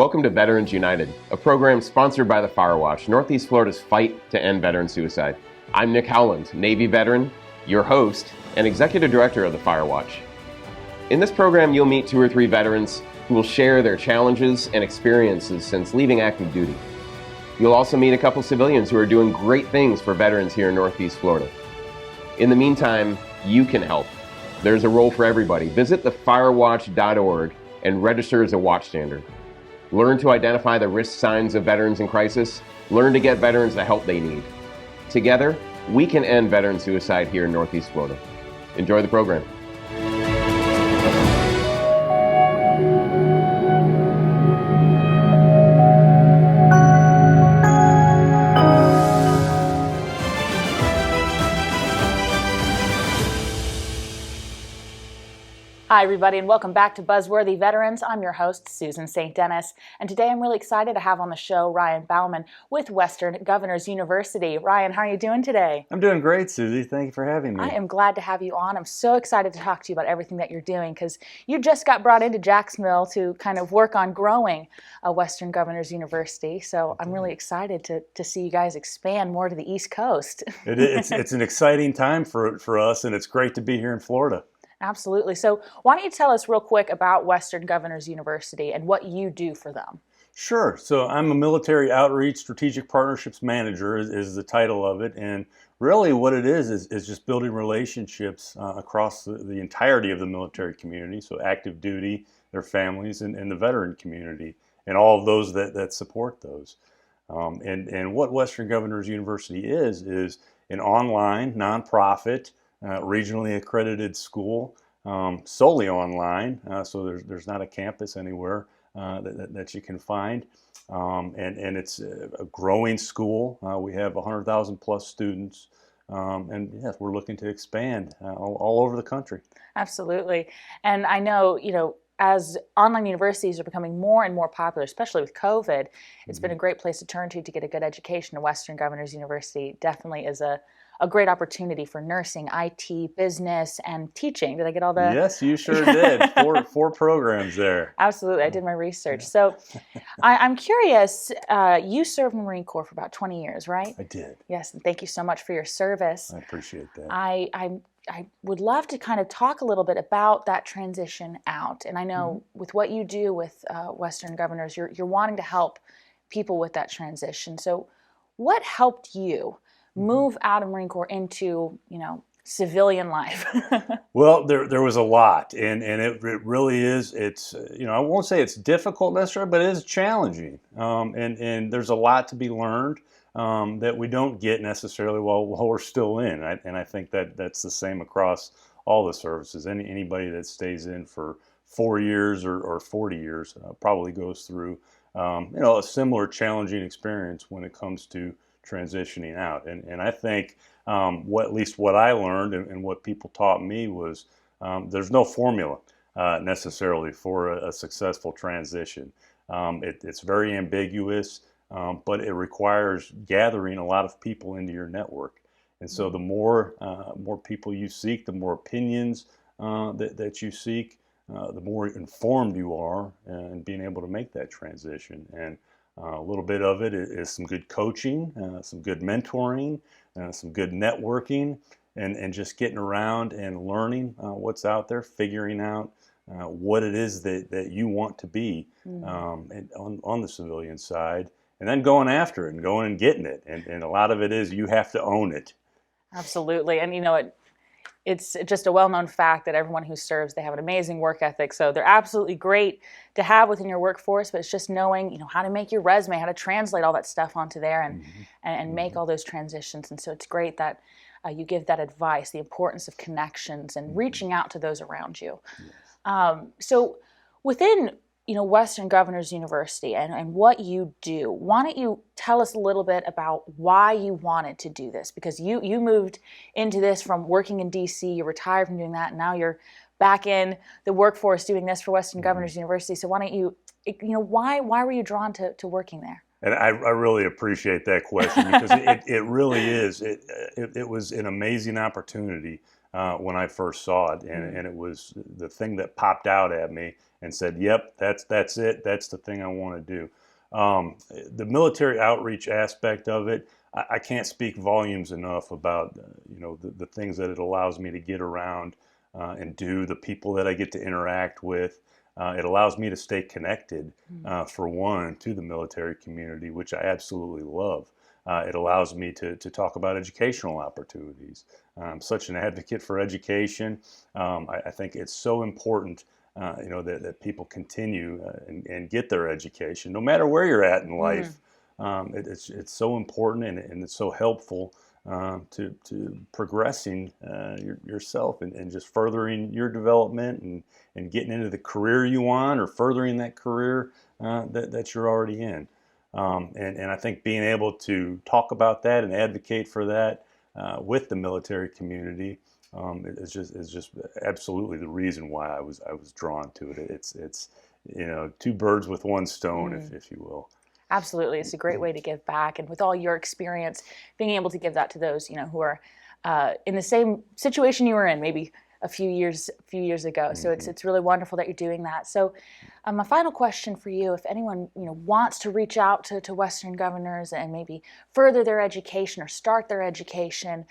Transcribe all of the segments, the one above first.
Welcome to Veterans United, a program sponsored by the Fire Watch, Northeast Florida's fight to end veteran suicide. I'm Nick Howland, Navy veteran, your host, and Executive Director of the Fire Watch. In this program, you'll meet 2 or 3 veterans who will share their challenges and experiences since leaving active duty. You'll also meet a couple civilians who are doing great things for veterans here in Northeast Florida. In the meantime, you can help. There's a role for everybody. Visit thefirewatch.org and register as a watchstander. Learn to identify the risk signs of veterans in crisis. Learn to get veterans the help they need. Together, we can end veteran suicide here in Northeast Florida. Enjoy the program. Hi, everybody, and welcome back to Buzzworthy Veterans. I'm your host, Susan St. Dennis, and today I'm really excited to have on the show Ryan Bauman with Western Governors University. Ryan, how are you doing today? I'm doing great, Susie. Thank you for having me. I am glad to have you on. I'm so excited to talk to you about everything that you're doing because you just got brought into Jacksonville to kind of work on growing Western Governors University, so I'm really excited to see you guys expand more to the East Coast. It's an exciting time for us, and it's great to be here in Florida. Absolutely. So why don't you tell us real quick about Western Governors University and what you do for them? Sure. So I'm a Military Outreach Strategic Partnerships Manager is the title of it. And really what it is just building relationships across the entirety of the military community. So active duty, their families, and the veteran community, and all of those that support those. And what Western Governors University is an online nonprofit regionally accredited school, solely online, so there's not a campus anywhere that you can find, and it's a growing school. We have 100,000 plus students, and yes, we're looking to expand all over the country. Absolutely, and I know, as online universities are becoming more and more popular, especially with COVID, it's been a great place to turn to get a good education. And Western Governors University definitely is a great opportunity for nursing, IT, business, and teaching. Did I get all the? Yes, you sure did. Four programs there. Absolutely. I did my research. So I'm curious, you served in the Marine Corps for about 20 years, right? I did. Yes, and thank you so much for your service. I appreciate that. I would love to kind of talk a little bit about that transition out. And I know with what you do with Western Governors, you're wanting to help people with that transition. So what helped you move out of Marine Corps into, civilian life? Well, there was a lot, and it really is. It's I won't say it's difficult necessarily, but it is challenging, and there's a lot to be learned that we don't get necessarily while we're still in. And I think that's the same across all the services. Anybody that stays in for 4 years or 40 years probably goes through a similar challenging experience when it comes to transitioning out. And I think at least what I learned and what people taught me was there's no formula necessarily for a successful transition. It's very ambiguous, but it requires gathering a lot of people into your network. And so the more people you seek, the more opinions that you seek, the more informed you are in being able to make that transition. And a little bit of it is some good coaching, some good mentoring, some good networking, and just getting around and learning what's out there, figuring out what it is that you want to be on the civilian side, and then going after it and going and getting it. And a lot of it is you have to own it. Absolutely. And it's just a well-known fact that everyone who serves, they have an amazing work ethic. So they're absolutely great to have within your workforce, but it's just knowing, how to make your resume, how to translate all that stuff onto there and make all those transitions. And so it's great that you give that advice, the importance of connections and reaching out to those around you. Yes. So within Western Governors University and what you do, why don't you tell us a little bit about why you wanted to do this? Because you moved into this from working in DC, you retired from doing that, and now you're back in the workforce doing this for Western Governors University. So why don't you, why were you drawn to working there? And I really appreciate that question because it really is. It was an amazing opportunity when I first saw it, and it was the thing that popped out at me and said, "Yep, that's it. That's the thing I want to do." The military outreach aspect of it, I can't speak volumes enough about the things that it allows me to get around and do, the people that I get to interact with. It allows me to stay connected, for one, to the military community, which I absolutely love. It allows me to talk about educational opportunities. I'm such an advocate for education. I think it's so important, that people continue and get their education, no matter where you're at in life. It's so important, and it's so helpful to progressing yourself and just furthering your development and getting into the career you want, or furthering that career that you're already in. And I think being able to talk about that and advocate for that with the military community is just absolutely the reason why I was drawn to it. It's two birds with one stone, if you will. Absolutely. It's a great way to give back. And with all your experience, being able to give that to those, who are in the same situation you were in maybe a few years ago. So it's really wonderful that you're doing that. So my final question for you, if anyone wants to reach out to Western Governors and maybe further their education or start their education,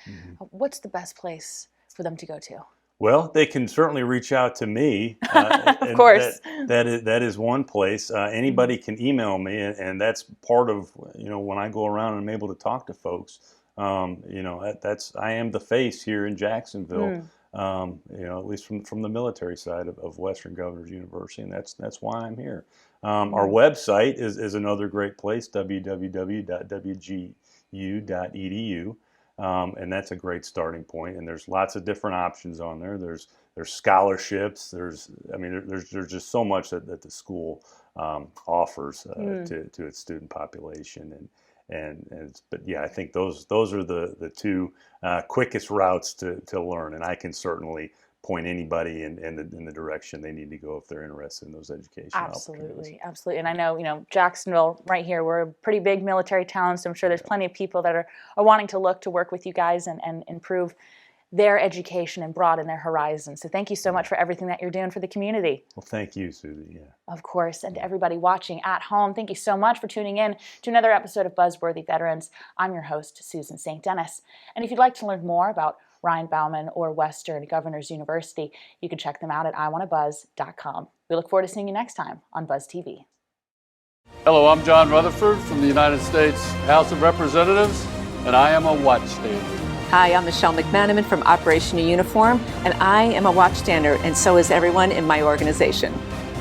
what's the best place for them to go to? Well, they can certainly reach out to me. Of course. That is one place. Anybody can email me, and that's part of when I go around and I'm able to talk to folks. I am the face here in Jacksonville. At least from the military side of Western Governors University, and that's why I'm here. Our website is another great place, www.wgu.edu. And that's a great starting point. And there's lots of different options on there. There's scholarships. There's just so much that the school offers to its student population. But yeah, I think those are the two quickest routes to learn. And I can certainly point anybody in the direction they need to go if they're interested in those education opportunities. Absolutely. And I know, Jacksonville right here, we're a pretty big military town, so I'm sure there's plenty of people that are wanting to look to work with you guys and improve their education and broaden their horizons. So thank you so much for everything that you're doing for the community. Well, thank you, Susie. Yeah. Of course. And to everybody watching at home, thank you so much for tuning in to another episode of Buzzworthy Veterans. I'm your host, Susan St. Dennis. And if you'd like to learn more about Ryan Bauman or Western Governors University, you can check them out at iwannabuzz.com. We look forward to seeing you next time on Buzz TV. Hello, I'm John Rutherford from the United States House of Representatives, and I am a watchstander. Hi, I'm Michelle McManaman from Operation Uniform, and I am a watchstander, and so is everyone in my organization.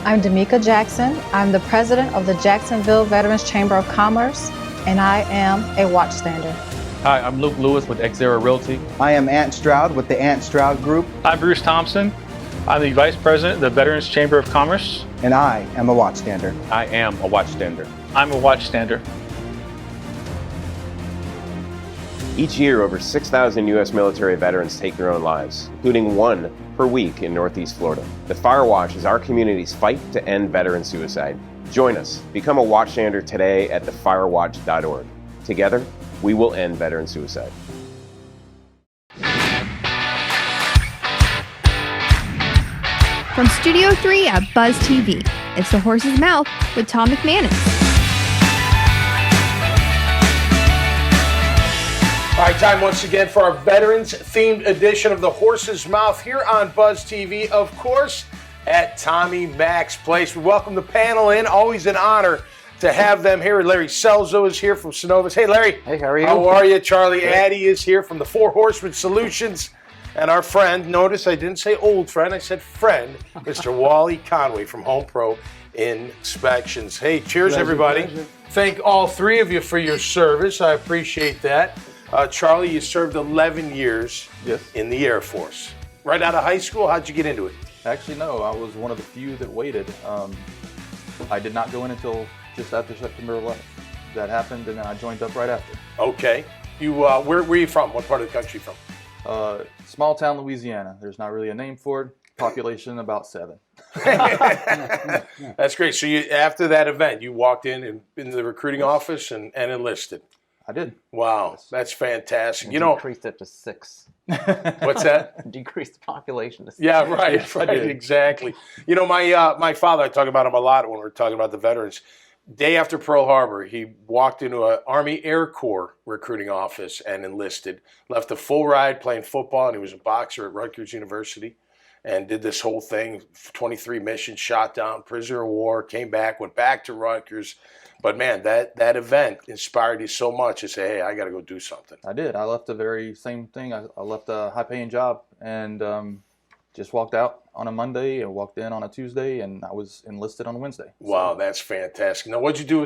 I'm Damika Jackson. I'm the president of the Jacksonville Veterans Chamber of Commerce, and I am a watchstander. Hi, I'm Luke Lewis with Xera Realty. I am Ant Stroud with the Ant Stroud Group. I'm Bruce Thompson. I'm the Vice President of the Veterans Chamber of Commerce. And I am a watchstander. I am a watchstander. I'm a watchstander. Each year, over 6,000 U.S. military veterans take their own lives, including one per week in Northeast Florida. The Fire Watch is our community's fight to end veteran suicide. Join us. Become a watchstander today at thefirewatch.org. Together, we will end veteran suicide. From Studio 3 at Buzz TV, it's The Horse's Mouth with Tom McManus. All right, time once again for our Veterans-themed edition of The Horse's Mouth here on Buzz TV, of course, at Tommy Mack's Place. We welcome the panel in. Always an honor to have them here. Larry Selzo is here from Synovus. Hey, Larry. Hey, how are you? How are you? Charlie Addy is here from the Four Horsemen Solutions. And our friend, notice I didn't say old friend, I said friend, Mr. Wally Conway from Home Pro Inspections. Hey, cheers, everybody. Thank all three of you for your service. I appreciate that. Charlie, you served 11 years in the Air Force. Right out of high school, how'd you get into it? Actually, no, I was one of the few that waited. I did not go in until just after September 11th. That happened, and then I joined up right after. Okay. You, where are you from? What part of the country from? Small town, Louisiana. There's not really a name for it. Population about 7. That's great. So you, after that event, you walked in the recruiting office and enlisted. I did. Wow, that's fantastic. And you know, decreased it to 6. What's that? Decreased the population to 6. Yeah, right, Yes, I right, did. exactly. You know, my father, I talk about him a lot when we're talking about the veterans. Day after Pearl Harbor, he walked into an Army Air Corps recruiting office and enlisted. Left a full ride playing football, and he was a boxer at Rutgers University, and did this whole thing, 23 missions, shot down, prisoner of war, came back, went back to Rutgers. But man, that event inspired you so much to say, hey, I got to go do something. I did. I left the very same thing. I left a high-paying job and just walked out on a Monday and walked in on a Tuesday, and I was enlisted on a Wednesday. Wow, that's fantastic. Now, what'd you do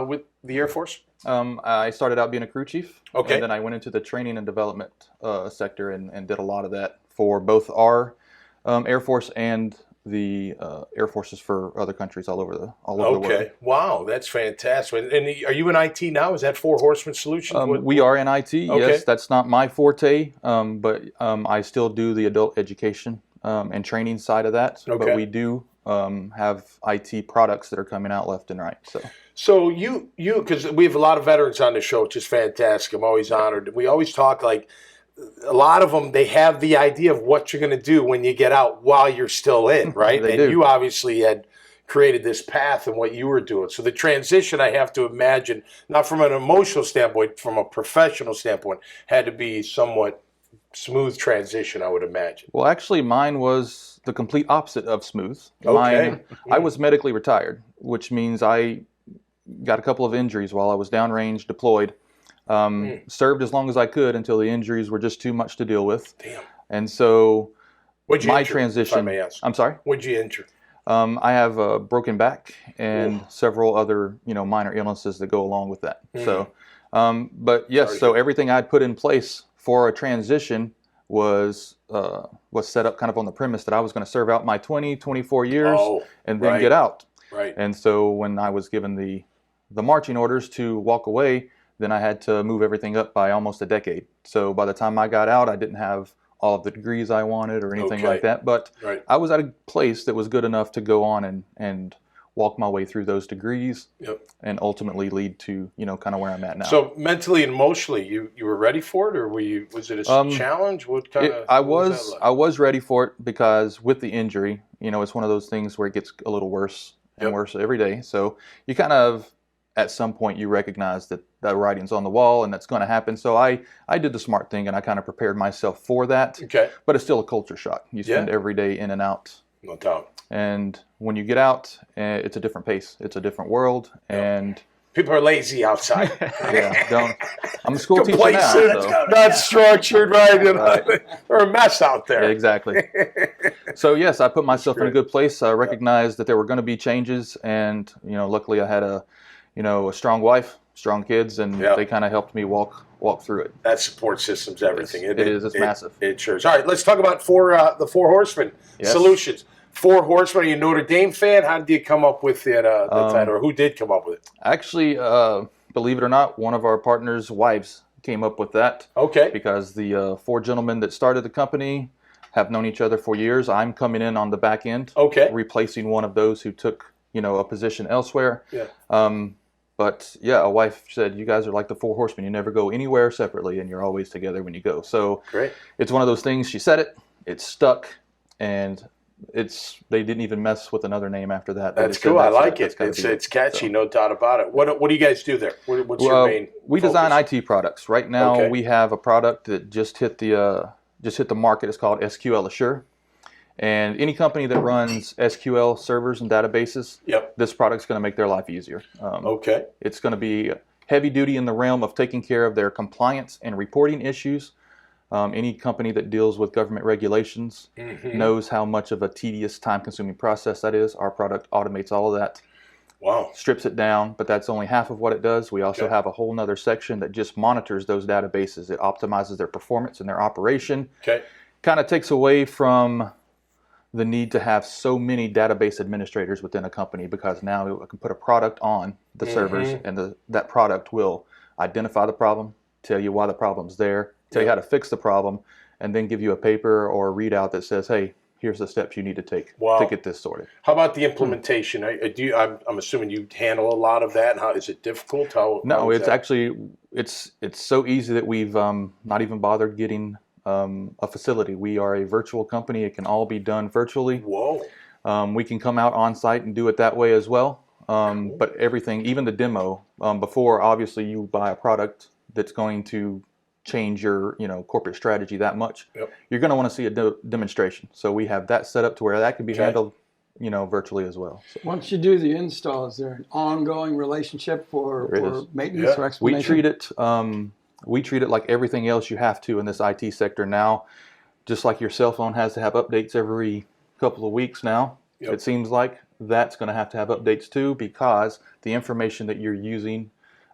with the Air Force? I started out being a crew chief. Okay. And then I went into the training and development sector and did a lot of that for both our Air Force and the Air Forces for other countries all over the world. Okay, wow, that's fantastic. And are you in IT now? Is that Four Horsemen Solutions? We are in IT. Okay. Yes, that's not my forte, but I still do the adult education and training side of that. Okay. But we do have IT products that are coming out left and right. So you because we have a lot of veterans on the show, which is fantastic. I'm always honored. We always talk like, a lot of them, they have the idea of what you're going to do when you get out while you're still in, right? They and do. You obviously had created this path in what you were doing. So the transition, I have to imagine, not from an emotional standpoint, from a professional standpoint, had to be somewhat smooth transition, I would imagine. Well, actually, mine was the complete opposite of smooth. Okay. I was medically retired, which means I got a couple of injuries while I was downrange deployed. Served as long as I could until the injuries were just too much to deal with. Damn. And so What'd you my injure, transition. if I may ask? I'm sorry? What'd you injure? I have a broken back and several other, minor illnesses that go along with that. So, but yes, so everything I'd put in place for a transition was set up kind of on the premise that I was going to serve out my 24 years and then get out. Right. And so when I was given the marching orders to walk away, then I had to move everything up by almost a decade. So by the time I got out, I didn't have all of the degrees I wanted or anything like that. But I was at a place that was good enough to go on and walk my way through those degrees and ultimately lead to, kind of where I'm at now. So mentally and emotionally, you were ready for it, or was it a challenge? What kind of? I was ready for it because with the injury, it's one of those things where it gets a little worse and worse every day. So you kind of, at some point, you recognize that the writing's on the wall and that's going to happen. So I did the smart thing and I kind of prepared myself for that. Okay. But it's still a culture shock. You spend every day in and out. No doubt. And when you get out, it's a different pace. It's a different world. And people are lazy outside. I'm a school teacher now. So. Not structured, right? Or a mess out there. Yeah, exactly. So yes, I put myself in a good place. I recognized that there were going to be changes, and luckily I had a strong wife, strong kids, and they kind of helped me walk through it. That support system's everything. It is. It's massive. It sure is. All right, let's talk about the Four Horsemen Solutions. Four Horsemen. Are you a Notre Dame fan? How did you come up with the title, or who did come up with it? Actually, believe it or not, one of our partners' wives came up with that. Okay. Because the four gentlemen that started the company have known each other for years. I'm coming in on the back end. Okay. Replacing one of those who took a position elsewhere. Yeah. But yeah, a wife said, you guys are like the Four Horsemen. You never go anywhere separately and you're always together when you go. So great. It's one of those things. She said it stuck, and they didn't even mess with another name after that. That's cool. I like it. It's catchy, no doubt about it. What do you guys do there? What's your main We focus? design IT products. Right now we have a product that just hit the market. It's called SQL Assure. And any company that runs SQL servers and databases, this product's going to make their life easier. It's going to be heavy duty in the realm of taking care of their compliance and reporting issues. Any company that deals with government regulations knows how much of a tedious, time-consuming process that is. Our product automates all of that. Wow. Strips it down, but that's only half of what it does. We also have a whole nother section that just monitors those databases. It optimizes their performance and their operation. Kind of takes away from the need to have so many database administrators within a company, because now I can put a product on the servers, and that product will identify the problem, tell you why the problem's there, tell you how to fix the problem, and then give you a paper or a readout that says, hey, here's the steps you need to take Wow. to get this sorted. How about the implementation? I'm assuming you handle a lot of that. And how is it difficult? No, it's actually it's so easy that we've not even bothered getting a facility. We are a virtual company. It can all be done virtually. Whoa. We can come out on site and do it that way as well. But everything, even the demo, before obviously you buy a product that's going to change your corporate strategy that much, you're going to want to see a demonstration. So we have that set up to where that can be handled virtually as well. So. Once you do the install, is there an ongoing relationship for maintenance or explanation? We treat it like everything else you have to in this IT sector now. Just like your cell phone has to have updates every couple of weeks now, it seems like that's going to have updates too, because the information that you're using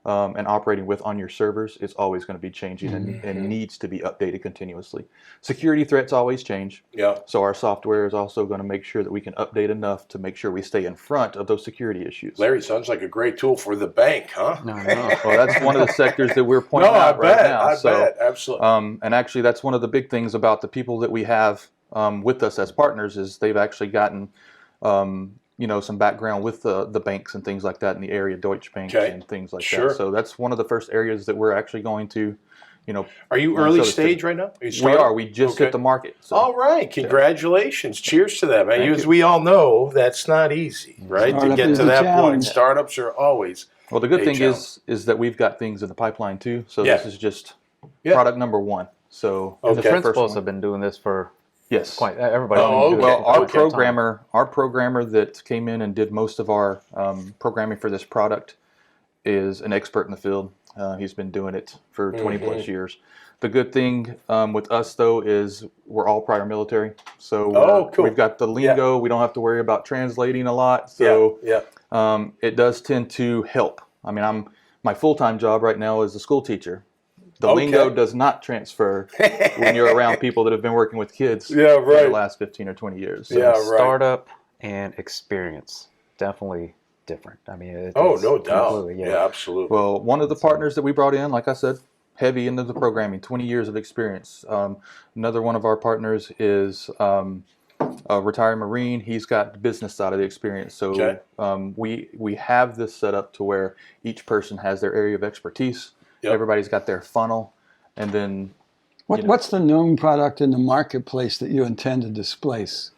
and operating with on your servers is always going to be changing and needs to be updated continuously. Security threats always change. So our software is also going to make sure that we can update enough to make sure we stay in front of those security issues. Larry, sounds like a great tool for the bank, huh? No. Well, that's one of the sectors that we're pointing out right now. I bet, absolutely. And actually, that's one of the big things about the people that we have with us as partners is they've actually gotten some background with the banks and things like that in the area, Deutsche Bank and things like that. So that's one of the first areas that we're actually going to, Are you early stage right now? We are. We just hit the market. So. All right. Congratulations. Cheers to that, man. As we all know, that's not easy, right? To get to that point. Startups are always Well, the good thing is that we've got things in the pipeline too. So this is just product number one. So the principals have been doing this for quite everybody. Well, our programmer that came in and did most of our programming for this product is an expert in the field. He's been doing it for 20 plus years. The good thing with us though is we're all prior military, so we've got the lingo. We don't have to worry about translating a lot. So it does tend to help. I mean, my full-time job right now is a school teacher. The lingo does not transfer when you're around people that have been working with kids for the last 15 or 20 years. So startup and experience, definitely different. I mean, no doubt. Absolutely. Well, one of the partners that we brought in, like I said, heavy into the programming, 20 years of experience. Another one of our partners is a retired Marine. He's got the business side of the experience. So we have this set up to where each person has their area of expertise. Everybody's got their funnel, and then what's the known product in the marketplace that you intend to displace?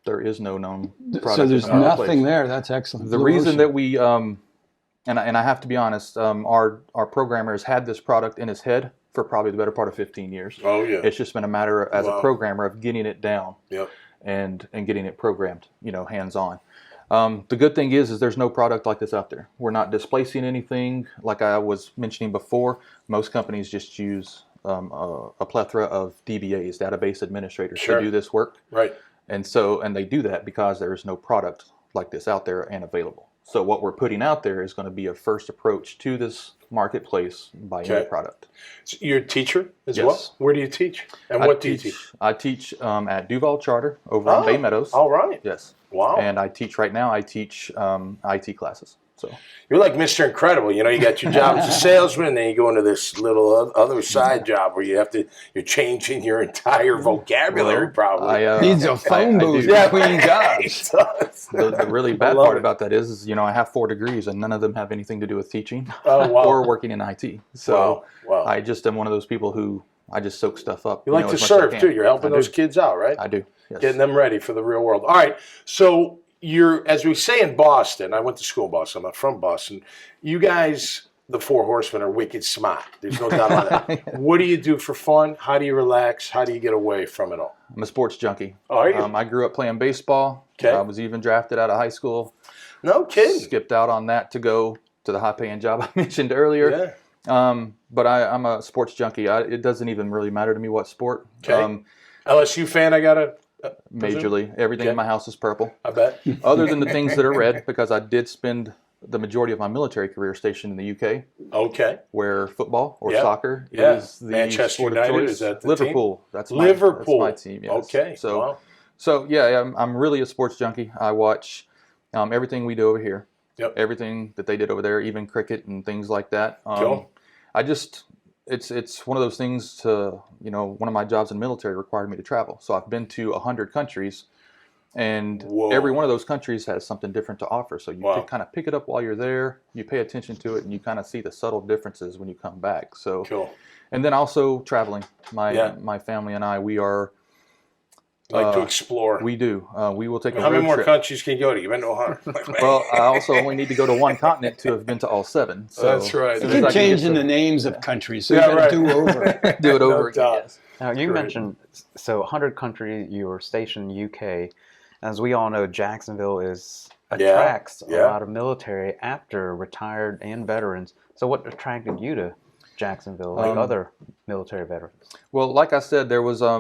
There is no known product. So there's nothing there. That's excellent. The reason that we and I have to be honest, our programmer has had this product in his head for probably the better part of 15 years. It's just been a matter as a programmer of getting it down and getting it programmed, hands on. The good thing is there's no product like this out there. We're not displacing anything. Like I was mentioning before, most companies just use a plethora of DBAs, database administrators, to do this work. And they do that because there is no product like this out there and available. So what we're putting out there is going to be a first approach to this marketplace by any product. So you're a teacher as well? Where do you teach? And what do you teach? I teach at Duval Charter over in Bay Meadows. All right. Yes. Wow. And I teach IT classes. So you're like Mr. Incredible. You got your job as a salesman, and then you go into this little other side job where you're changing your entire vocabulary probably. Needs a phone booth between jobs. The really bad part about that is I have 4 degrees and none of them have anything to do with teaching or working in IT. So I just am one of those people who I just soak stuff up. You like to serve too. You're helping those kids out, right? I do. Yes. Getting them ready for the real world. All right. So you're, as we say in Boston, I went to school in Boston. I'm not from Boston. You guys, the Four Horsemen, are wicked smart. There's no doubt about that. What do you do for fun? How do you relax? How do you get away from it all? I'm a sports junkie. Oh, are you? I grew up playing baseball. I was even drafted out of high school. No kidding. Skipped out on that to go to the high-paying job I mentioned earlier. But I'm a sports junkie. It doesn't even really matter to me what sport. LSU fan, I got to majorly. Everything in my house is purple. I bet. Other than the things that are red, because I did spend the majority of my military career stationed in the UK. Okay. Where football or soccer is the Manchester sport United, of choice. is that the Liverpool. Team? That's Liverpool. My team. Yes. Okay. So I'm really a sports junkie. I watch everything we do over here. Everything that they did over there, even cricket and things like that. It's one of those things to, one of my jobs in the military required me to travel. So I've been to 100 countries And Whoa. every one of those countries has something different to offer. So you Wow. kind of pick it up while you're there, you pay attention to it, and you kind of see the subtle differences when you come back. So, Cool. And then also traveling. Yeah. My family and I, we are like to explore. We do. We will take a How many road more trip. countries can you go to? You've been to 100. Well, I also only need to go to one continent to have been to all 7. So That's right. You keep changing the names of countries, so you Yeah, got to right. do over. do it over No again. doubt. Yes. Now, you Great. mentioned, so 100 countries, you were stationed in the UK. As we all know, Jacksonville attracts a lot of military after retired and veterans. So what attracted you to Jacksonville, like other military veterans? Well, like I said, there was a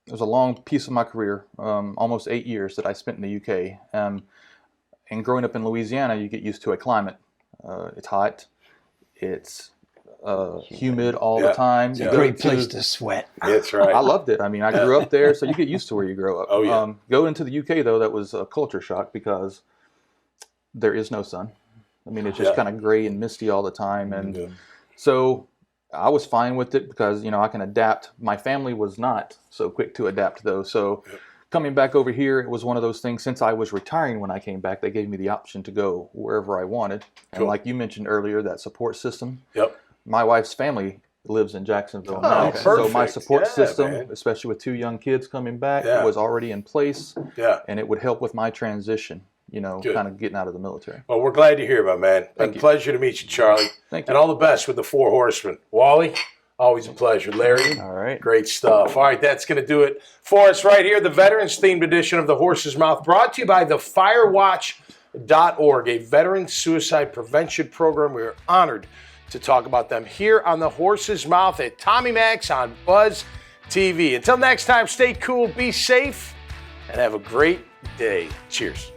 long piece of my career, almost 8 years that I spent in the UK. And growing up in Louisiana, you get used to a climate. It's hot. It's humid all the time. It's a great place to sweat. That's right. I loved it. I mean, I grew up there, so you get used to where you grow up. Oh, yeah. Going to the UK, though, that was a culture shock because there is no sun. I mean, it's just kind of gray and misty all the time. And so I was fine with it because, I can adapt. My family was not so quick to adapt, though. So coming back over here, it was one of those things. Since I was retiring when I came back, they gave me the option to go wherever I wanted. And like you mentioned earlier, that support system. Yep. My wife's family lives in Jacksonville Oh, now. okay. So my Perfect. support Yeah, system, man. especially with 2 young kids coming back, Yeah. was already in place. Yeah. And it would help with my transition, Good. kind of getting out of the military. Well, we're glad to hear about, man. Been a pleasure to meet you, Charlie. Thank you. And all the best with the Four Horsemen. Wally, always a pleasure. Larry, All right. great stuff. All right, that's going to do it for us right here. The Veterans-themed edition of The Horse's Mouth, brought to you by the Firewatch.org, a veteran suicide prevention program. We are honored to talk about them here on The Horse's Mouth at Tommy Max on Buzz TV. Until next time, stay cool, be safe, and have a great day. Cheers.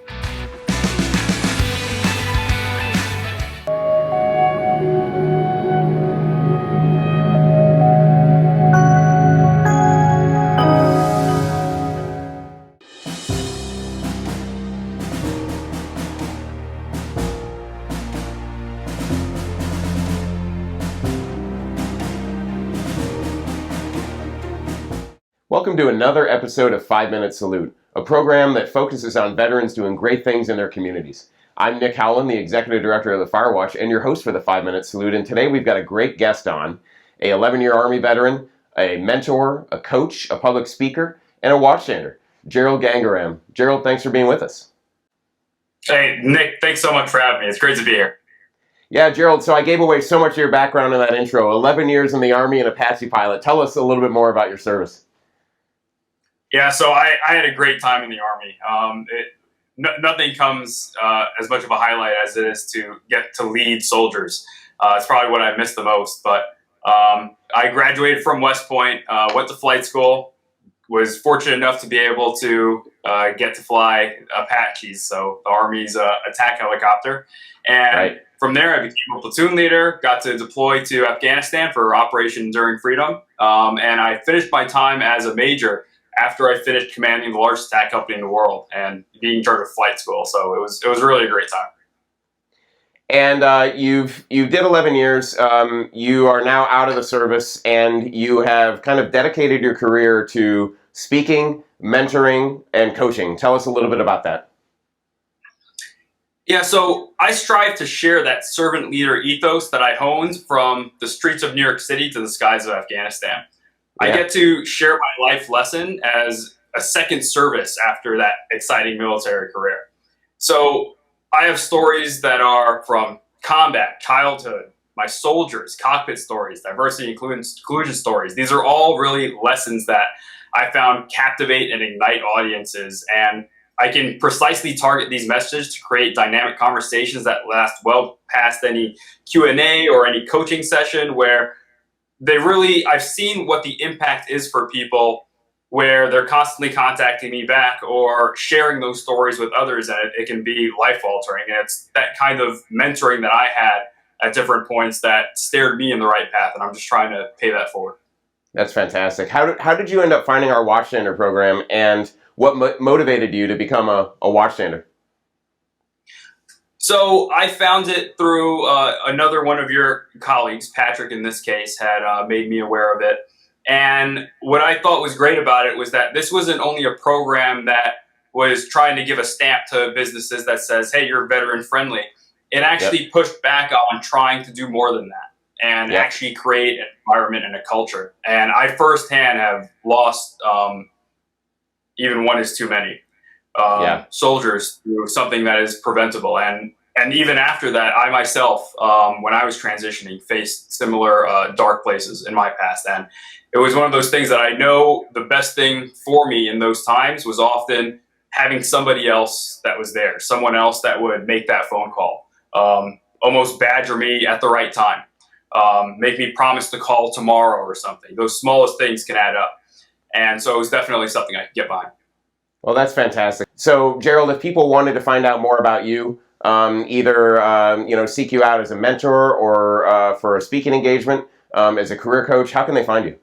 Welcome to another episode of 5 Minute Salute, a program that focuses on veterans doing great things in their communities. I'm Nick Howland, the Executive Director of the Firewatch, and your host for the 5 Minute Salute. And today we've got a great guest on, a 11-year Army veteran, a mentor, a coach, a public speaker, and a watchstander, Gerald Gangaram. Gerald, thanks for being with us. Hey, Nick, thanks so much for having me. It's great to be here. Yeah, Gerald, so I gave away so much of your background in that intro. 11 years in the Army and Apache pilot. Tell us a little bit more about your service. Yeah, so I had a great time in the Army. Nothing comes as much of a highlight as it is to get to lead soldiers. It's probably what I missed the most. But I graduated from West Point, went to flight school, was fortunate enough to be able to get to fly Apaches, so the Army's attack helicopter. And from there, I became a platoon leader, got to deploy to Afghanistan for Operation Enduring Freedom. And I finished my time as a major after I finished commanding the largest attack company in the world and being in charge of flight school. So it was really a great time. And you did 11 years. You are now out of the service, and you have kind of dedicated your career to speaking, mentoring, and coaching. Tell us a little bit about that. Yeah, so I strive to share that servant leader ethos that I honed from the streets of New York City to the skies of Afghanistan. I get to share my life lesson as a second service after that exciting military career. So I have stories that are from combat, childhood, my soldiers, cockpit stories, diversity inclusion stories. These are all really lessons that I found captivate and ignite audiences. And I can precisely target these messages to create dynamic conversations that last well past any Q&A or any coaching session, where I've seen what the impact is for people, where they're constantly contacting me back or sharing those stories with others, and it can be life-altering. And it's that kind of mentoring that I had at different points that steered me in the right path, and I'm just trying to pay that forward. That's fantastic. How did you end up finding our Watchstander program, and what motivated you to become a Watchstander? So I found it through another one of your colleagues, Patrick in this case, had made me aware of it. And what I thought was great about it was that this wasn't only a program that was trying to give a stamp to businesses that says, hey, you're veteran friendly. It actually pushed back on trying to do more than that and actually create an environment and a culture. And I firsthand have lost, even one is too many, soldiers through something that is preventable. And even after that, I myself, when I was transitioning, faced similar dark places in my past. And it was one of those things that I know the best thing for me in those times was often having somebody else that was there, someone else that would make that phone call, almost badger me at the right time, make me promise to call tomorrow or something. Those smallest things can add up. And so it was definitely something I could get behind. Well, that's fantastic. So, Gerald, if people wanted to find out more about you, either seek you out as a mentor or for a speaking engagement as a career coach, how can they find you?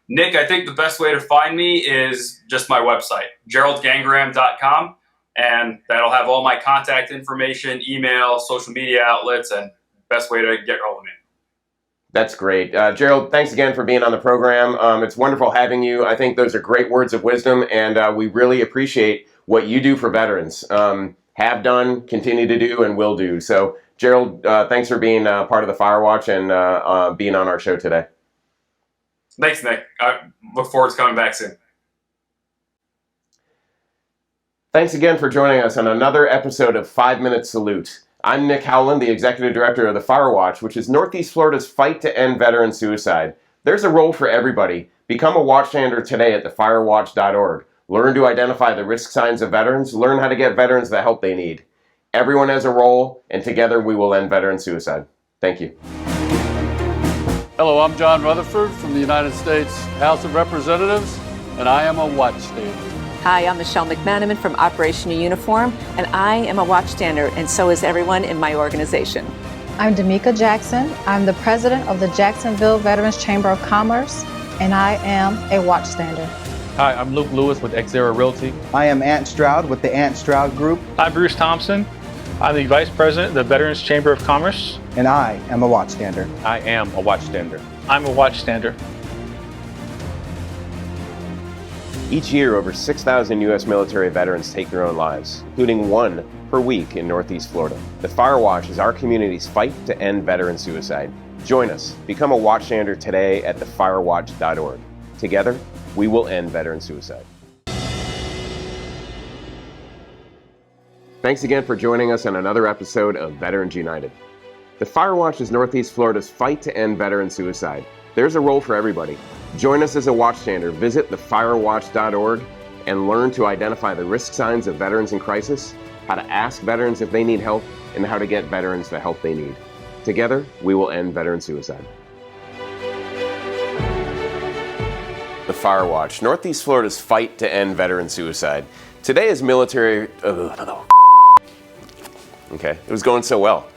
Nick, I think the best way to find me is just my website, geraldgangram.com, and that'll have all my contact information, email, social media outlets, and best way to get hold of me. That's great. Gerald, thanks again for being on the program. It's wonderful having you. I think those are great words of wisdom, and we really appreciate what you do for veterans. Have done, continue to do, and will do. So, Gerald, thanks for being part of the Firewatch and being on our show today. Thanks, Nick. I look forward to coming back soon. Thanks again for joining us on another episode of 5 Minute Salute. I'm Nick Howland, the Executive Director of the Firewatch, which is Northeast Florida's fight to end veteran suicide. There's a role for everybody. Become a watchstander today at thefirewatch.org. Learn to identify the risk signs of veterans. Learn how to get veterans the help they need. Everyone has a role, and together we will end veteran suicide. Thank you. Hello, I'm John Rutherford from the United States House of Representatives, and I am a watchstander. Hi, I'm Michelle McManaman from Operation Uniform, and I am a watchstander, and so is everyone in my organization. I'm Damika Jackson. I'm the president of the Jacksonville Veterans Chamber of Commerce, and I am a watchstander. Hi, I'm Luke Lewis with Xera Realty. I am Ant Stroud with the Ant Stroud Group. I'm Bruce Thompson. I'm the Vice President of the Veterans Chamber of Commerce. And I am a watchstander. I am a watchstander. I'm a watchstander. Each year, over 6,000 U.S. military veterans take their own lives, including one per week in Northeast Florida. The Firewatch is our community's fight to end veteran suicide. Join us. Become a watchstander today at thefirewatch.org. Together, we will end veteran suicide. Thanks again for joining us on another episode of Veterans United. The Firewatch is Northeast Florida's fight to end veteran suicide. There's a role for everybody. Join us as a watchstander. Visit thefirewatch.org and learn to identify the risk signs of veterans in crisis, how to ask veterans if they need help, and how to get veterans the help they need. Together, we will end veteran suicide. The Firewatch, Northeast Florida's fight to end veteran suicide. Today is military... Okay, it was going so well.